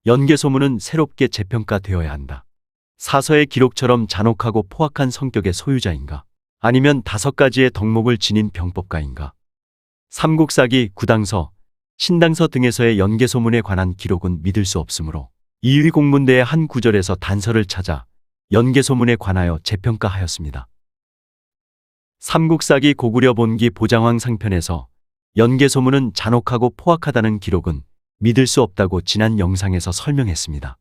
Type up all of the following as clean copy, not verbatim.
연개소문은 새롭게 재평가되어야 한다. 사서의 기록처럼 잔혹하고 포악한 성격의 소유자인가? 아니면 5가지의 덕목을 지닌 병법가인가? 삼국사기, 구당서, 신당서 등에서의 연개소문에 관한 기록은 믿을 수 없으므로 이휘공문대의 한 구절에서 단서를 찾아 연개소문에 관하여 재평가하였습니다. 삼국사기 고구려 본기 보장황 상편에서 연개소문은 잔혹하고 포악하다는 기록은 믿을 수 없다고 지난 영상에서 설명했습니다.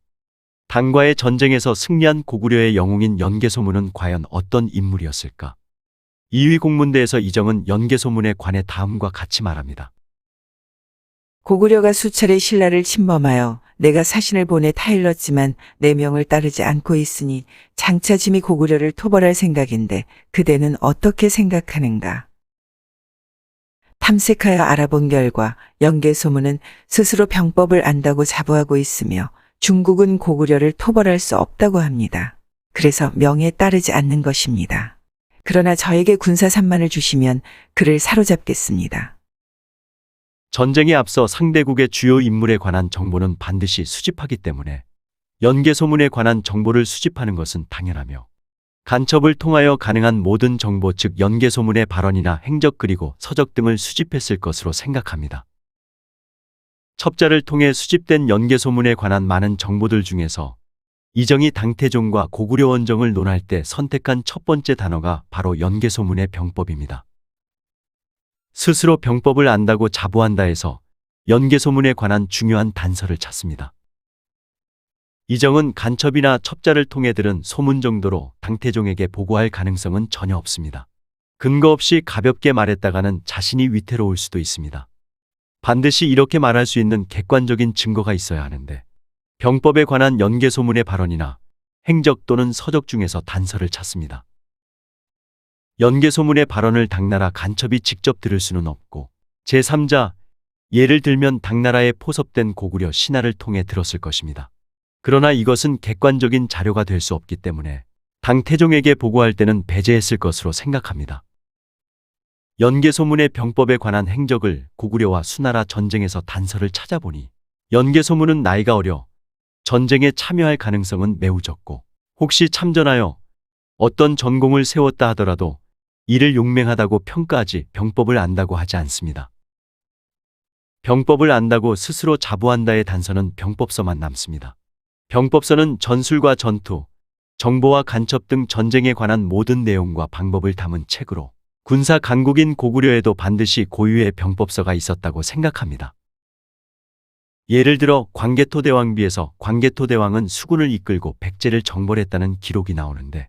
당과의 전쟁에서 승리한 고구려의 영웅인 연개소문은 과연 어떤 인물이었을까? 이휘공문대에서 이정은 연개소문에 관해 다음과 같이 말합니다. 고구려가 수차례 신라를 침범하여 내가 사신을 보내 타일렀지만 내 명을 따르지 않고 있으니 장차 짐이 고구려를 토벌할 생각인데 그대는 어떻게 생각하는가? 탐색하여 알아본 결과 연개소문은 스스로 병법을 안다고 자부하고 있으며 중국은 고구려를 토벌할 수 없다고 합니다. 그래서 명에 따르지 않는 것입니다. 그러나 저에게 군사 3만을 주시면 그를 사로잡겠습니다. 전쟁에 앞서 상대국의 주요 인물에 관한 정보는 반드시 수집하기 때문에 연개소문에 관한 정보를 수집하는 것은 당연하며 간첩을 통하여 가능한 모든 정보 즉 연개소문의 발언이나 행적 그리고 서적 등을 수집했을 것으로 생각합니다. 첩자를 통해 수집된 연개소문에 관한 많은 정보들 중에서 이정이 당태종과 고구려 원정을 논할 때 선택한 첫 번째 단어가 바로 연개소문의 병법입니다. 스스로 병법을 안다고 자부한다 해서 연개소문에 관한 중요한 단서를 찾습니다. 이정은 간첩이나 첩자를 통해 들은 소문 정도로 당태종에게 보고할 가능성은 전혀 없습니다. 근거 없이 가볍게 말했다가는 자신이 위태로울 수도 있습니다. 반드시 이렇게 말할 수 있는 객관적인 증거가 있어야 하는데 병법에 관한 연개소문의 발언이나 행적 또는 서적 중에서 단서를 찾습니다. 연개소문의 발언을 당나라 간첩이 직접 들을 수는 없고 제3자, 예를 들면 당나라에 포섭된 고구려 신하를 통해 들었을 것입니다. 그러나 이것은 객관적인 자료가 될 수 없기 때문에 당태종에게 보고할 때는 배제했을 것으로 생각합니다. 연개소문의 병법에 관한 행적을 고구려와 수나라 전쟁에서 단서를 찾아보니 연개소문은 나이가 어려 전쟁에 참여할 가능성은 매우 적고 혹시 참전하여 어떤 전공을 세웠다 하더라도 이를 용맹하다고 평가하지 병법을 안다고 하지 않습니다. 병법을 안다고 스스로 자부한다의 단서는 병법서만 남습니다. 병법서는 전술과 전투, 정보와 간첩 등 전쟁에 관한 모든 내용과 방법을 담은 책으로 군사 강국인 고구려에도 반드시 고유의 병법서가 있었다고 생각합니다. 예를 들어 광개토대왕비에서 광개토대왕은 수군을 이끌고 백제를 정벌했다는 기록이 나오는데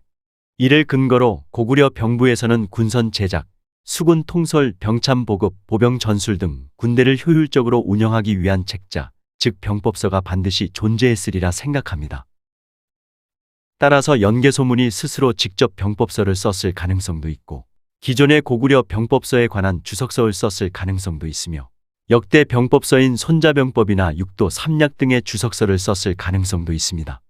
이를 근거로 고구려 병부에서는 군선 제작, 수군 통솔, 병참 보급, 보병 전술 등 군대를 효율적으로 운영하기 위한 책자, 즉 병법서가 반드시 존재했으리라 생각합니다. 따라서 연개소문이 스스로 직접 병법서를 썼을 가능성도 있고 기존의 고구려 병법서에 관한 주석서를 썼을 가능성도 있으며 역대 병법서인 손자병법이나 육도 삼약 등의 주석서를 썼을 가능성도 있습니다.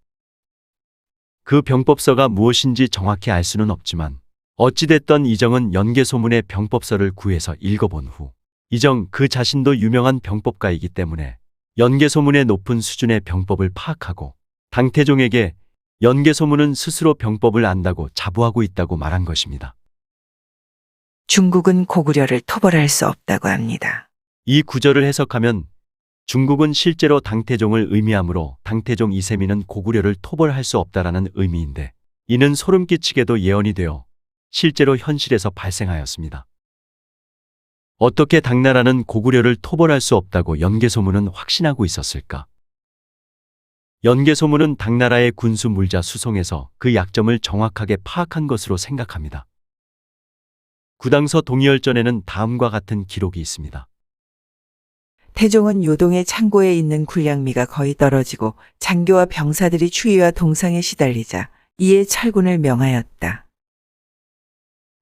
그 병법서가 무엇인지 정확히 알 수는 없지만 어찌됐던 이정은 연개소문의 병법서를 구해서 읽어본 후 이정 그 자신도 유명한 병법가이기 때문에 연개소문의 높은 수준의 병법을 파악하고 당태종에게 연개소문은 스스로 병법을 안다고 자부하고 있다고 말한 것입니다. 중국은 고구려를 토벌할 수 없다고 합니다. 이 구절을 해석하면 중국은 실제로 당태종을 의미하므로 당태종 이세민은 고구려를 토벌할 수 없다라는 의미인데 이는 소름 끼치게도 예언이 되어 실제로 현실에서 발생하였습니다. 어떻게 당나라는 고구려를 토벌할 수 없다고 연개소문은 확신하고 있었을까? 연개소문은 당나라의 군수 물자 수송에서 그 약점을 정확하게 파악한 것으로 생각합니다. 구당서 동이열전에는 다음과 같은 기록이 있습니다. 태종은 요동의 창고에 있는 군량미가 거의 떨어지고 장교와 병사들이 추위와 동상에 시달리자 이에 철군을 명하였다.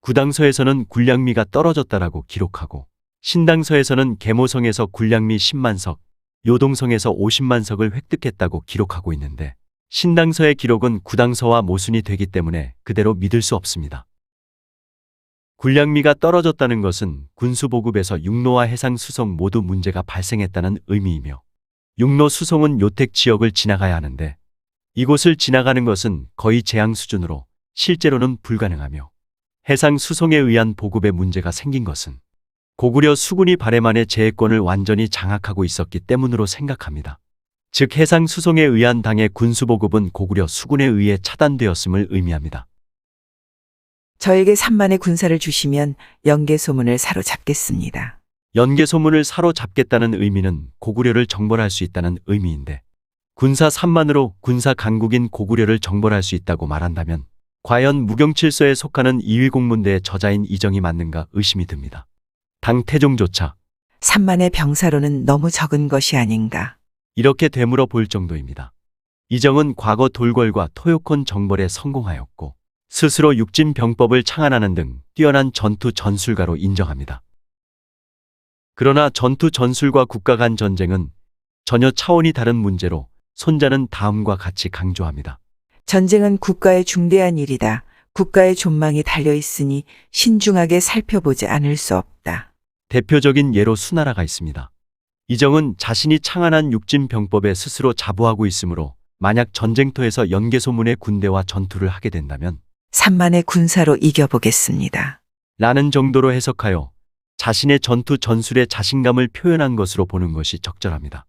구당서에서는 군량미가 떨어졌다라고 기록하고 신당서에서는 계모성에서 군량미 10만 석, 요동성에서 50만 석을 획득했다고 기록하고 있는데 신당서의 기록은 구당서와 모순이 되기 때문에 그대로 믿을 수 없습니다. 군량미가 떨어졌다는 것은 군수보급에서 육로와 해상 수송 모두 문제가 발생했다는 의미이며 육로 수송은 요택 지역을 지나가야 하는데 이곳을 지나가는 것은 거의 재앙 수준으로 실제로는 불가능하며 해상 수송에 의한 보급에 문제가 생긴 것은 고구려 수군이 발해만의 제해권을 완전히 장악하고 있었기 때문으로 생각합니다. 즉 해상 수송에 의한 당의 군수 보급은 고구려 수군에 의해 차단되었음을 의미합니다. 저에게 3만의 군사를 주시면 연개소문을 사로잡겠습니다. 연개소문을 사로잡겠다는 의미는 고구려를 정벌할 수 있다는 의미인데 군사 3만으로 군사 강국인 고구려를 정벌할 수 있다고 말한다면 과연 무경칠서에 속하는 이위공문대의 저자인 이정이 맞는가 의심이 듭니다. 당 태종조차 3만의 병사로는 너무 적은 것이 아닌가. 이렇게 되물어 볼 정도입니다. 이정은 과거 돌궐과 토요콘 정벌에 성공하였고 스스로 육진 병법을 창안하는 등 뛰어난 전투 전술가로 인정합니다. 그러나 전투 전술과 국가 간 전쟁은 전혀 차원이 다른 문제로 손자는 다음과 같이 강조합니다. 전쟁은 국가의 중대한 일이다. 국가의 존망이 달려있으니 신중하게 살펴보지 않을 수 없다. 대표적인 예로 수나라가 있습니다. 이정은 자신이 창안한 육진 병법에 스스로 자부하고 있으므로 만약 전쟁터에서 연개소문의 군대와 전투를 하게 된다면 3만의 군사로 이겨보겠습니다. 라는 정도로 해석하여 자신의 전투 전술에 자신감을 표현한 것으로 보는 것이 적절합니다.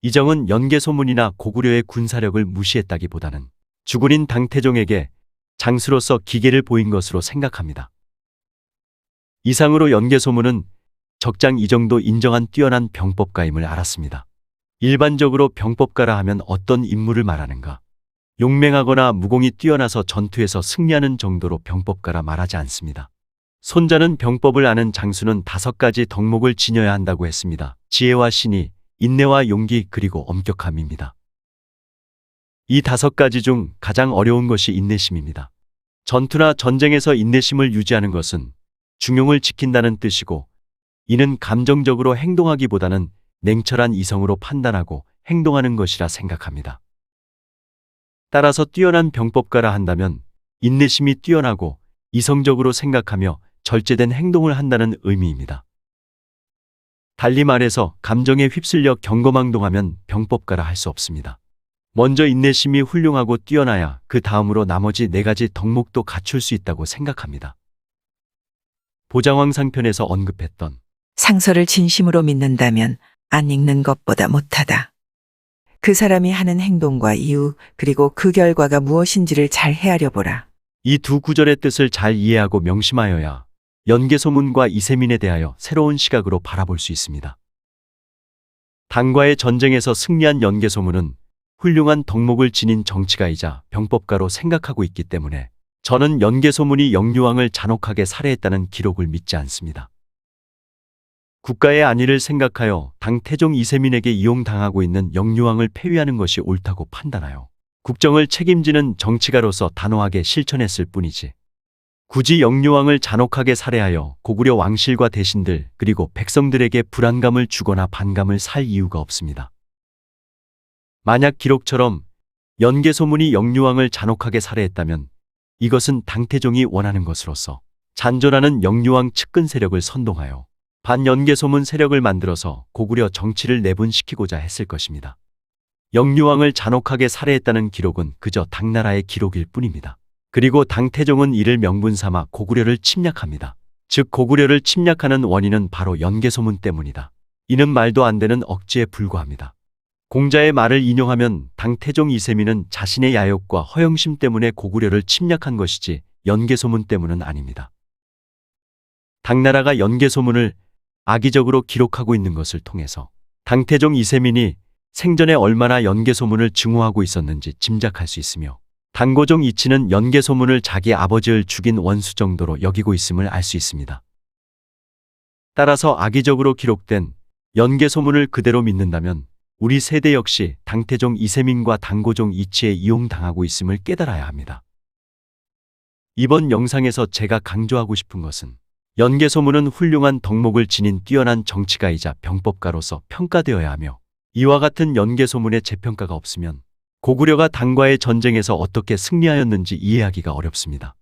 이정은 연개소문이나 고구려의 군사력을 무시했다기보다는 주군인 당태종에게 장수로서 기계를 보인 것으로 생각합니다. 이상으로 연개소문은 적장 이정도 인정한 뛰어난 병법가임을 알았습니다. 일반적으로 병법가라 하면 어떤 인물을 말하는가? 용맹하거나 무공이 뛰어나서 전투에서 승리하는 정도로 병법가라 말하지 않습니다. 손자는 병법을 아는 장수는 5가지 덕목을 지녀야 한다고 했습니다. 지혜와 신의, 인내와 용기 그리고 엄격함입니다. 이 5가지 중 가장 어려운 것이 인내심입니다. 전투나 전쟁에서 인내심을 유지하는 것은 중용을 지킨다는 뜻이고 이는 감정적으로 행동하기보다는 냉철한 이성으로 판단하고 행동하는 것이라 생각합니다. 따라서 뛰어난 병법가라 한다면 인내심이 뛰어나고 이성적으로 생각하며 절제된 행동을 한다는 의미입니다. 달리 말해서 감정에 휩쓸려 경거망동하면 병법가라 할 수 없습니다. 먼저 인내심이 훌륭하고 뛰어나야 그 다음으로 나머지 4가지 덕목도 갖출 수 있다고 생각합니다. 보장왕상편에서 언급했던 상서를 진심으로 믿는다면 안 읽는 것보다 못하다. 그 사람이 하는 행동과 이유 그리고 그 결과가 무엇인지를 잘 헤아려 보라. 이 2 구절의 뜻을 잘 이해하고 명심하여야 연개소문과 이세민에 대하여 새로운 시각으로 바라볼 수 있습니다. 당과의 전쟁에서 승리한 연개소문은 훌륭한 덕목을 지닌 정치가이자 병법가로 생각하고 있기 때문에 저는 연개소문이 영유왕을 잔혹하게 살해했다는 기록을 믿지 않습니다. 국가의 안위를 생각하여 당태종 이세민에게 이용당하고 있는 영유왕을 폐위하는 것이 옳다고 판단하여 국정을 책임지는 정치가로서 단호하게 실천했을 뿐이지 굳이 영유왕을 잔혹하게 살해하여 고구려 왕실과 대신들 그리고 백성들에게 불안감을 주거나 반감을 살 이유가 없습니다. 만약 기록처럼 연개소문이 영유왕을 잔혹하게 살해했다면 이것은 당태종이 원하는 것으로서 잔존하는 영유왕 측근 세력을 선동하여 반연개소문 세력을 만들어서 고구려 정치를 내분시키고자 했을 것입니다. 영유왕을 잔혹하게 살해했다는 기록은 그저 당나라의 기록일 뿐입니다. 그리고 당태종은 이를 명분 삼아 고구려를 침략합니다. 즉 고구려를 침략하는 원인은 바로 연개소문 때문이다. 이는 말도 안 되는 억지에 불과합니다. 공자의 말을 인용하면 당태종 이세민은 자신의 야욕과 허영심 때문에 고구려를 침략한 것이지 연개소문 때문은 아닙니다. 당나라가 연개소문을 악의적으로 기록하고 있는 것을 통해서 당태종 이세민이 생전에 얼마나 연개소문을 증오하고 있었는지 짐작할 수 있으며 당고종 이치는 연개소문을 자기 아버지를 죽인 원수 정도로 여기고 있음을 알 수 있습니다. 따라서 악의적으로 기록된 연개소문을 그대로 믿는다면 우리 세대 역시 당태종 이세민과 당고종 이치에 이용당하고 있음을 깨달아야 합니다. 이번 영상에서 제가 강조하고 싶은 것은 연개소문은 훌륭한 덕목을 지닌 뛰어난 정치가이자 병법가로서 평가되어야 하며 이와 같은 연개소문의 재평가가 없으면 고구려가 당과의 전쟁에서 어떻게 승리하였는지 이해하기가 어렵습니다.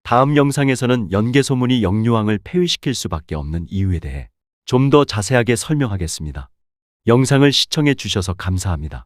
다음 영상에서는 연개소문이 영유왕을 폐위시킬 수밖에 없는 이유에 대해 좀 더 자세하게 설명하겠습니다. 영상을 시청해 주셔서 감사합니다.